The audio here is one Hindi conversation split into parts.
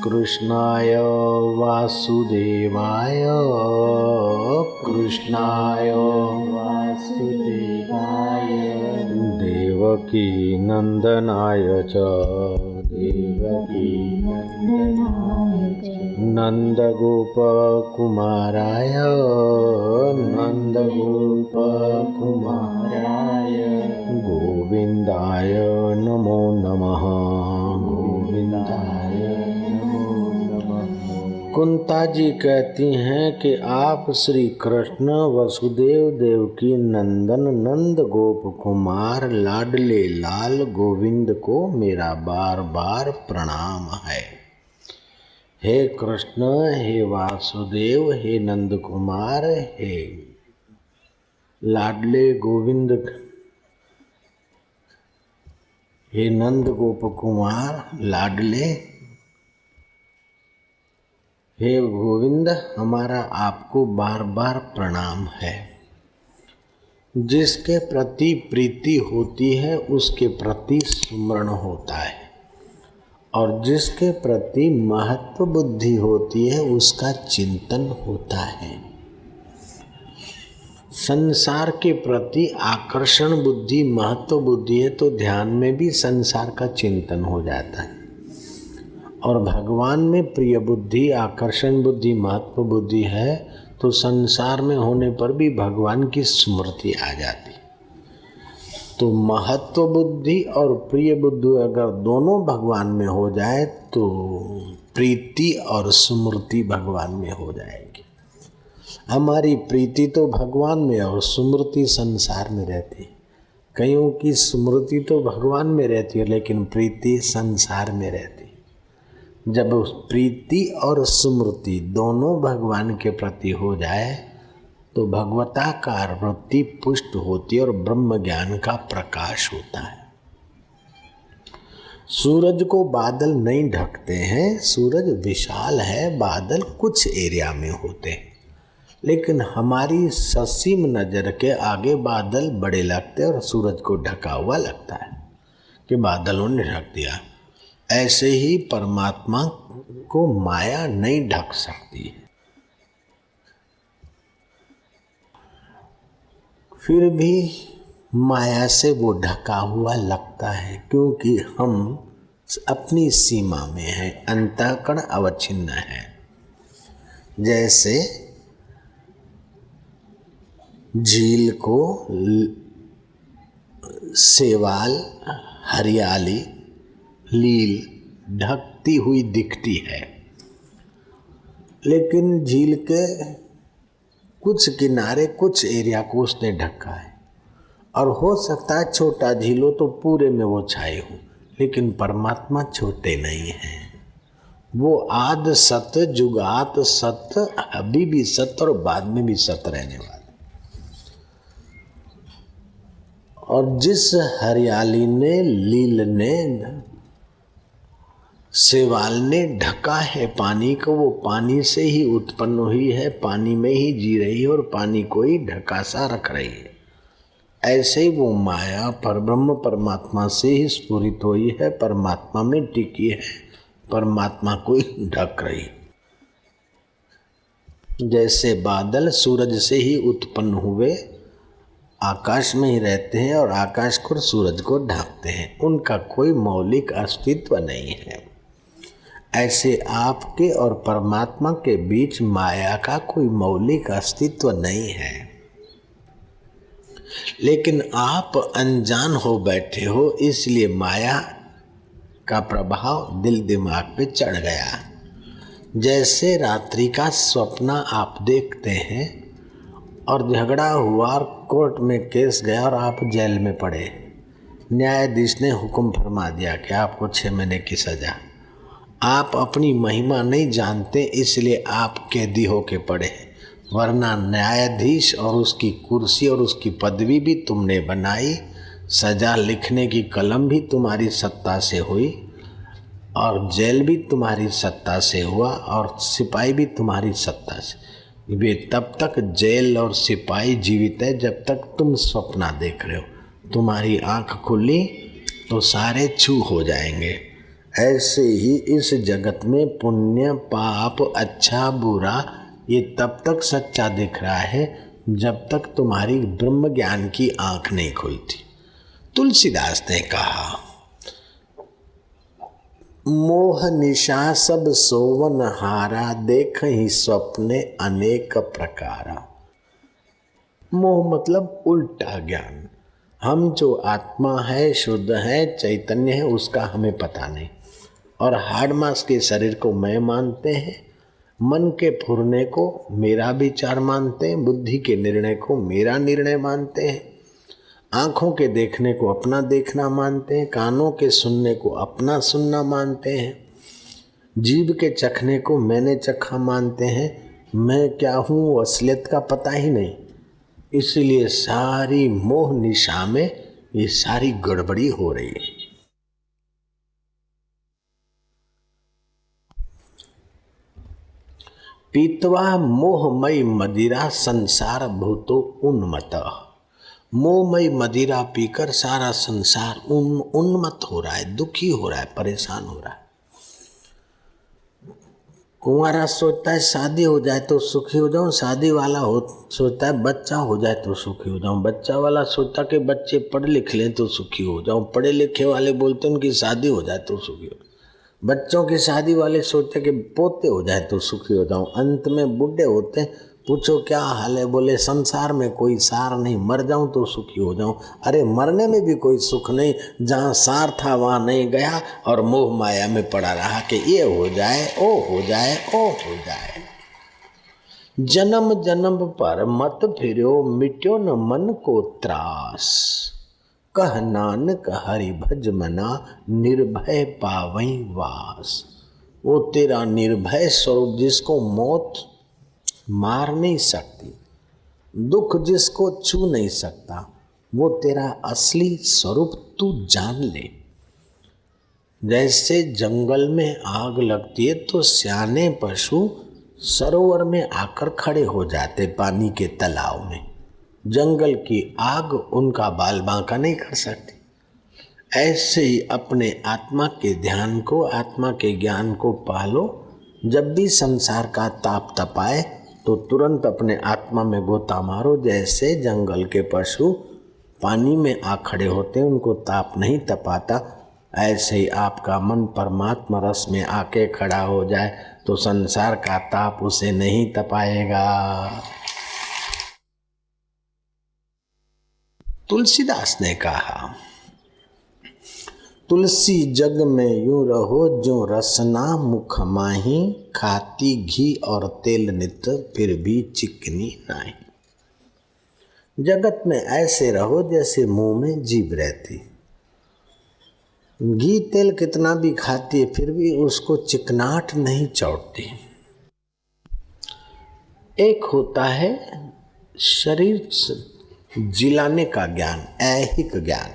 कृष्णाय वासुदेवाय कृष्णाय वासुदेवाय देवकी नंदनाय च देवकी नंदनाय च नंदगोपकुमाराय नंदगोपकुमाराय गोविंदाय नमो नमः गोविंदाय नमो नमः। कुंता जी कहती हैं कि आप श्री कृष्ण वसुदेव देवकी नंदन नंद गोप कुमार लाडले लाल गोविंद को मेरा बार बार प्रणाम है। हे कृष्ण, हे वासुदेव, हे नंद कुमार, हे लाडले गोविंद, हे नंद गोप कुमार लाडले, हे गोविंद, हमारा आपको बार बार प्रणाम है। जिसके प्रति प्रीति होती है उसके प्रति स्मरण होता है, और जिसके प्रति महत्व बुद्धि होती है उसका चिंतन होता है। संसार के प्रति आकर्षण बुद्धि महत्व बुद्धि है तो ध्यान में भी संसार का चिंतन हो जाता है, और भगवान में प्रिय बुद्धि आकर्षण बुद्धि महत्व बुद्धि है तो संसार में होने पर भी भगवान की स्मृति आ जाती। तो महत्व बुद्धि और प्रिय बुद्धि अगर दोनों भगवान में हो जाए तो प्रीति और स्मृति भगवान में हो जाएगी। हमारी प्रीति तो भगवान में और स्मृति संसार में रहती है। कईयों की स्मृति तो भगवान में रहती है लेकिन प्रीति संसार में रहती है। जब प्रीति और स्मृति दोनों भगवान के प्रति हो जाए तो भगवताकार वृत्ति पुष्ट होती है और ब्रह्म ज्ञान का प्रकाश होता है। सूरज को बादल नहीं ढकते हैं, सूरज विशाल है, बादल कुछ एरिया में होते हैं, लेकिन हमारी ससीम नज़र के आगे बादल बड़े लगते हैं और सूरज को ढका हुआ लगता है कि बादलों ने ढक दिया। ऐसे ही परमात्मा को माया नहीं ढक सकती है। फिर भी माया से वो ढका हुआ लगता है क्योंकि हम अपनी सीमा में हैं, अंतःकरण अवच्छिन्न है। जैसे झील को शैवाल हरियाली लील ढकती हुई दिखती है, लेकिन झील के कुछ किनारे कुछ एरिया को उसने ढका है, और हो सकता है छोटा झील हो तो पूरे में वो छाए हो, लेकिन परमात्मा छोटे नहीं हैं। वो आद सत जुगात सत अभी भी सत और बाद में भी सत रहने वाला। और जिस हरियाली ने लील ने शैवाल ने ढका है पानी को, वो पानी से ही उत्पन्न हुई है, पानी में ही जी रही है और पानी को ही ढका सा रख रही है। ऐसे ही वो माया परब्रह्म परमात्मा से ही स्फुरित हुई है, परमात्मा में टिकी है, परमात्मा को ही ढक रही है। जैसे बादल सूरज से ही उत्पन्न हुए, आकाश में ही रहते हैं और आकाश को सूरज को ढकते हैं, उनका कोई मौलिक अस्तित्व नहीं है। ऐसे आपके और परमात्मा के बीच माया का कोई मौलिक अस्तित्व नहीं है, लेकिन आप अनजान हो बैठे हो, इसलिए माया का प्रभाव दिल दिमाग पे चढ़ गया। जैसे रात्रि का स्वप्न आप देखते हैं और झगड़ा हुआ और कोर्ट में केस गया और आप जेल में पड़े, न्यायाधीश ने हुक्म फरमा दिया कि आपको 6 महीने की सज़ा। आप अपनी महिमा नहीं जानते इसलिए आप कैदी होके पड़े, वरना न्यायाधीश और उसकी कुर्सी और उसकी पदवी भी तुमने बनाई, सज़ा लिखने की कलम भी तुम्हारी सत्ता से हुई, और जेल भी तुम्हारी सत्ता से हुआ, और सिपाही भी तुम्हारी सत्ता से। वे तब तक जेल और सिपाही जीवित है जब तक तुम सपना देख रहे हो। तुम्हारी आँख खुली तो सारे छू हो जाएंगे। ऐसे ही इस जगत में पुण्य पाप अच्छा बुरा ये तब तक सच्चा दिख रहा है जब तक तुम्हारी ब्रह्म ज्ञान की आंख नहीं खुलती। तुलसीदास ने कहा, मोह निशा सब सोवन हारा, देख ही स्वप्ने अनेक प्रकारा। मोह मतलब उल्टा ज्ञान। हम जो आत्मा है, शुद्ध है, चैतन्य है, उसका हमें पता नहीं और हाड़ मांस के शरीर को मैं मानते हैं, मन के फुरने को मेरा विचार मानते हैं, बुद्धि के निर्णय को मेरा निर्णय मानते हैं, आँखों के देखने को अपना देखना मानते हैं, कानों के सुनने को अपना सुनना मानते हैं, जीभ के चखने को मैंने चखा मानते हैं। मैं क्या हूँ असलियत का पता ही नहीं। इसलिए सारी मोह निशा में ये सारी गड़बड़ी हो रही है। पीतवा मोहमयी मदिरा संसार भूतो उन्मत। मोहमयी मदिरा पीकर सारा संसार उन्मत्त हो रहा है, दुखी हो रहा है, परेशान हो रहा है। कुंवारा सोचता है शादी हो जाए तो सुखी हो जाऊं, शादी वाला सोचता है बच्चा हो जाए तो सुखी हो जाऊं, बच्चा वाला सोचता कि बच्चे पढ़ लिख लें तो सुखी हो जाऊं, पढ़े लिखे वाले बोलते हैं उनकी शादी हो जाए तो सुखी हो, बच्चों की शादी वाले सोचते कि पोते हो जाए तो सुखी हो जाऊं, अंत में बूढ़े होते हैं, पूछो क्या हाल है, बोले संसार में कोई सार नहीं, मर जाऊं तो सुखी हो जाऊं। अरे मरने में भी कोई सुख नहीं, जहाँ सार था वहाँ नहीं गया और मोह माया में पड़ा रहा कि ये हो जाए, ओ हो जाए, ओ हो जाए। जन्म जन्म पर मत फिरो, मिट्यो न मन को त्रास, कह नानक हरि भज मना, निर्भय पावई वास। वो तेरा निर्भय स्वरूप जिसको मौत मार नहीं सकती, दुख जिसको छू नहीं सकता, वो तेरा असली स्वरूप तू जान ले। जैसे जंगल में आग लगती है तो सियाने पशु सरोवर में आकर खड़े हो जाते, पानी के तालाब में। जंगल की आग उनका बाल बांका नहीं कर सकती। ऐसे ही अपने आत्मा के ध्यान को, आत्मा के ज्ञान को पालो। जब भी संसार का ताप तपाए तो तुरंत अपने आत्मा में गोता मारो। जैसे जंगल के पशु पानी में आ खड़े होते हैं, उनको ताप नहीं तपाता, ऐसे ही आपका मन परमात्मा रस में आके खड़ा हो जाए तो संसार का ताप उसे नहीं तपाएगा। तुलसीदास ने कहा, तुलसी जग में यूं रहो जो रसना मुख माही, खाती घी और तेल नित फिर भी चिकनी नाही। जगत में ऐसे रहो जैसे मुंह में जीभ रहती, घी तेल कितना भी खाती है फिर भी उसको चिकनाहट नहीं चौड़ती। एक होता है शरीर जिलाने का ज्ञान, ऐहिक ज्ञान,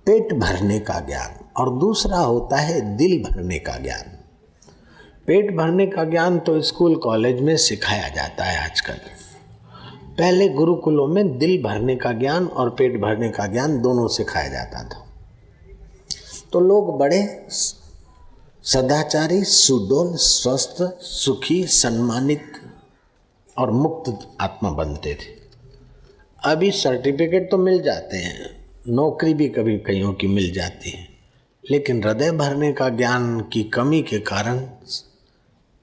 पेट भरने का ज्ञान, और दूसरा होता है दिल भरने का ज्ञान। पेट भरने का ज्ञान तो स्कूल कॉलेज में सिखाया जाता है आजकल। पहले गुरुकुलों में दिल भरने का ज्ञान और पेट भरने का ज्ञान दोनों सिखाया जाता था। तो लोग बड़े सदाचारी, सुडौल, स्वस्थ, सुखी, सम्मानित और मुक्त आत्मा बनते थे। अभी सर्टिफिकेट तो मिल जाते हैं, नौकरी भी कभी कईयों की मिल जाती है, लेकिन हृदय भरने का ज्ञान की कमी के कारण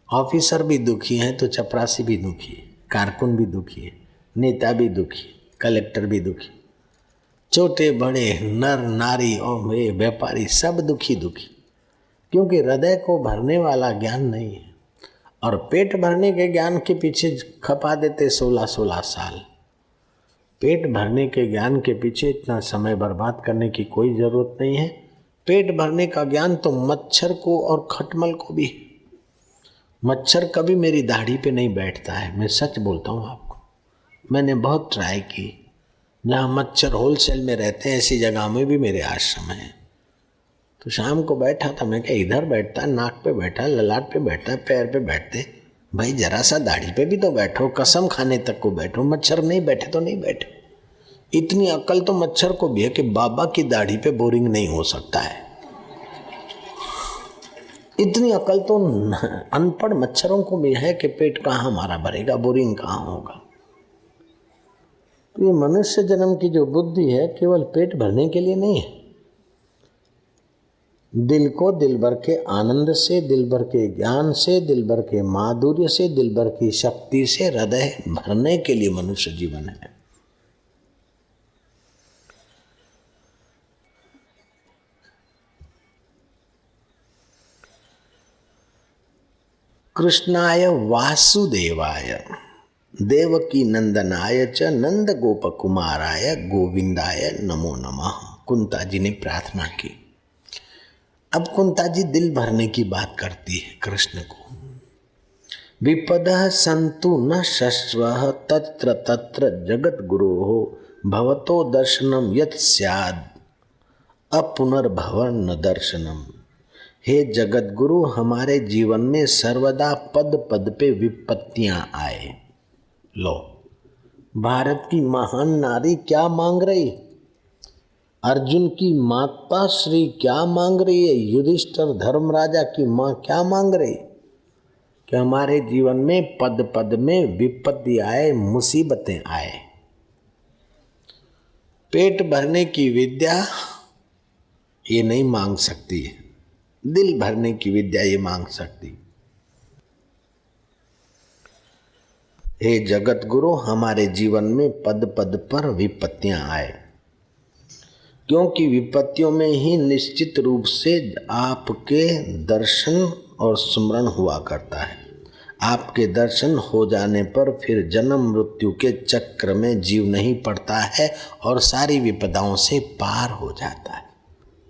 ऑफिसर भी दुखी हैं तो चपरासी भी दुखी है, कारकुन भी दुखी है, नेता भी दुखी, कलेक्टर भी दुखी, छोटे बड़े नर नारी और व्यापारी सब दुखी, क्योंकि हृदय को भरने वाला ज्ञान नहीं है। और पेट भरने के ज्ञान के पीछे खपा देते 16-16 साल। पेट भरने के ज्ञान के पीछे इतना समय बर्बाद करने की कोई ज़रूरत नहीं है। पेट भरने का ज्ञान तो मच्छर को और खटमल को भी। मच्छर कभी मेरी दाढ़ी पे नहीं बैठता है, मैं सच बोलता हूँ आपको। मैंने बहुत ट्राई की, जहाँ मच्छर होलसेल में रहते हैं ऐसी जगह में भी मेरे आश्रम है। तो शाम को बैठा था, मैं क्या इधर बैठता है, नाक पे बैठा है, ललाट पे बैठा है, पैर पे बैठते, भाई जरा सा दाढ़ी पे भी तो बैठो, कसम खाने तक को बैठो, मच्छर नहीं बैठे तो नहीं बैठे। इतनी अक्ल तो मच्छर को भी है कि बाबा की दाढ़ी पे बोरिंग नहीं हो सकता है। इतनी अकल तो अनपढ़ मच्छरों को भी है कि पेट कहाँ हमारा भरेगा, बोरिंग कहाँ होगा। तो ये मनुष्य जन्म की जो बुद्धि है केवल पेट भरने के लिए नहीं है। दिल को दिल भर के आनंद से, दिल भर के ज्ञान से, दिल भर के माधुर्य से, दिल भर की शक्ति से हृदय भरने के लिए मनुष्य जीवन है। कृष्णाय वासुदेवाय देवकी नंदनाय च नंद गोप कुमाराय गोविंदाय नमो नमः। कुंता जी ने प्रार्थना की। अब कुंता जी दिल भरने की बात करती है कृष्ण को। विपदः संतु न शश्वः तत्र तत्र जगत गुरोः भवतो दर्शनम यत् स्याद् अपुनर्भवन न दर्शनम। हे जगत गुरु, हमारे जीवन में सर्वदा पद पद पे विपत्तियां आए। लो, भारत की महान नारी क्या मांग रही, अर्जुन की माता श्री क्या मांग रही है, युधिष्ठिर धर्मराजा की माँ क्या मांग रही कि हमारे जीवन में पद पद में विपत्ति आए, मुसीबतें आए। पेट भरने की विद्या ये नहीं मांग सकती, दिल भरने की विद्या ये मांग सकती। हे जगत गुरु, हमारे जीवन में पद पद पर विपत्तियां आए, क्योंकि विपत्तियों में ही निश्चित रूप से आपके दर्शन और स्मरण हुआ करता है। आपके दर्शन हो जाने पर फिर जन्म मृत्यु के चक्र में जीव नहीं पड़ता है और सारी विपदाओं से पार हो जाता है।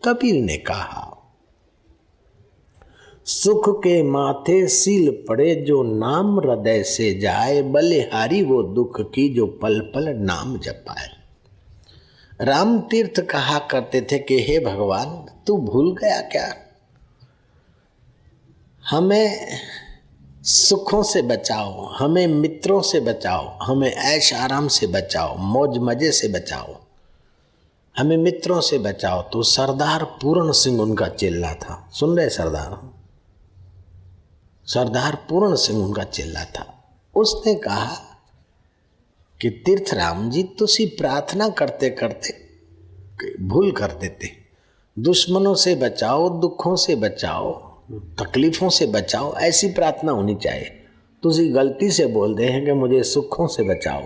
कबीर ने कहा, सुख के माथे सील पड़े जो नाम हृदय से जाए, बलिहारी वो दुख की जो पल पल नाम जपाए। राम तीर्थ कहा करते थे कि हे भगवान, तू भूल गया क्या, हमें सुखों से बचाओ, हमें मित्रों से बचाओ, हमें ऐश आराम से बचाओ, मौज मजे से बचाओ, हमें मित्रों से बचाओ। तो सरदार पूर्ण सिंह उनका चेला था। सुन रहे सरदार पूर्ण सिंह उनका चेला था। उसने कहा कि तीर्थराम जी, तुसी प्रार्थना करते करते भूल कर देते, दुश्मनों से बचाओ, दुखों से बचाओ, तकलीफों से बचाओ, ऐसी प्रार्थना होनी चाहिए। तुसी गलती से बोल दे हैं कि मुझे सुखों से बचाओ,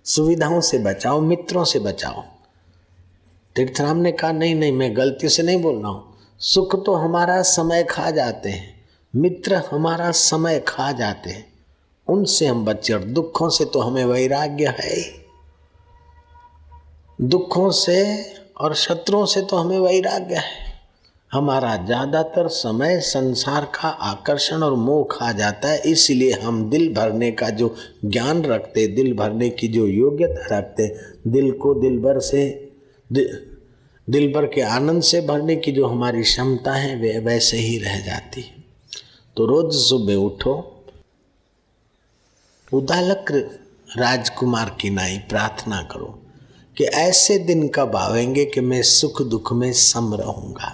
सुविधाओं से बचाओ, मित्रों से बचाओ। तीर्थराम ने कहा नहीं, मैं गलती से नहीं बोल रहा हूँ। सुख तो हमारा समय खा जाते हैं, मित्र हमारा समय खा जाते हैं, उनसे हम बचे। और दुखों से तो हमें वैराग्य है, दुखों से और शत्रुओं से तो हमें वैराग्य है। हमारा ज़्यादातर समय संसार का आकर्षण और मोह खा जाता है, इसलिए हम दिल भरने का जो ज्ञान रखते, दिल भरने की जो योग्यता रखते, दिल को दिल भर के आनंद से भरने की जो हमारी क्षमता है वे वैसे ही रह जाती है। तो रोज सुबह उठो, उदालक राजकुमार की नाई प्रार्थना करो कि ऐसे दिन कब आवेंगे कि मैं सुख दुख में सम रहूंगा,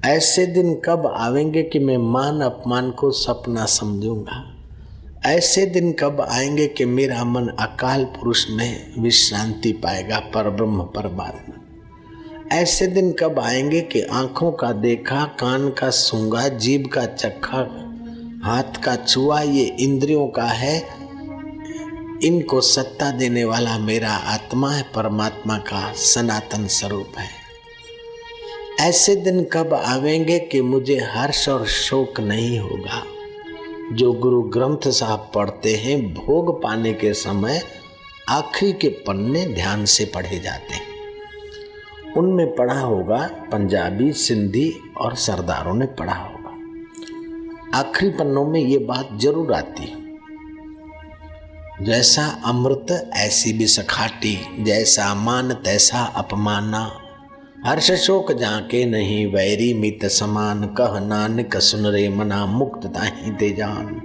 ऐसे दिन कब आवेंगे कि मैं मान अपमान को सपना समझूंगा, ऐसे दिन कब आएंगे कि मेरा मन अकाल पुरुष में विश्रांति पाएगा, परब्रह्म परमात्मा। ऐसे दिन कब आएंगे कि आंखों का देखा, कान का सूंघा, जीभ का चखा, हाथ का छुआ, ये इंद्रियों का है, इनको सत्ता देने वाला मेरा आत्मा है, परमात्मा का सनातन स्वरूप है। ऐसे दिन कब आवेंगे कि मुझे हर्ष और शोक नहीं होगा। जो गुरु ग्रंथ साहब पढ़ते हैं, भोग पाने के समय आखिरी के पन्ने ध्यान से पढ़े जाते हैं। उनमें पढ़ा होगा, पंजाबी, सिंधी और सरदारों ने पढ़ा होगा। आखिरी पन्नों में ये बात जरूर आती, जैसा अमृत ऐसी भी सखाटी, जैसा मान तैसा अपमाना, हर्ष शोक जाके नहीं वैरी मित समान, कह नानक सुन रे मना मुक्त ताहि ते जान।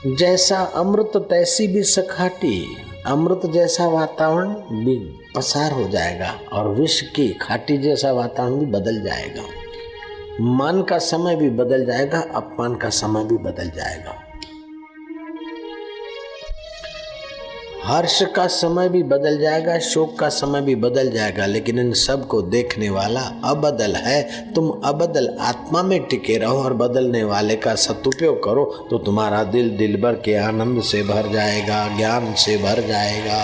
जैसा अमृत तैसी भी सखाटी, अमृत जैसा वातावरण भी पसार हो जाएगा और विष की खाटी जैसा वातावरण भी बदल जाएगा। मान का समय भी बदल जाएगा, अपमान का समय भी बदल जाएगा, हर्ष का समय भी बदल जाएगा, शोक का समय भी बदल जाएगा, लेकिन इन सब को देखने वाला अबदल है। तुम अबदल आत्मा में टिके रहो और बदलने वाले का सदुपयोग करो तो तुम्हारा दिल दिल भर के आनंद से भर जाएगा, ज्ञान से भर जाएगा।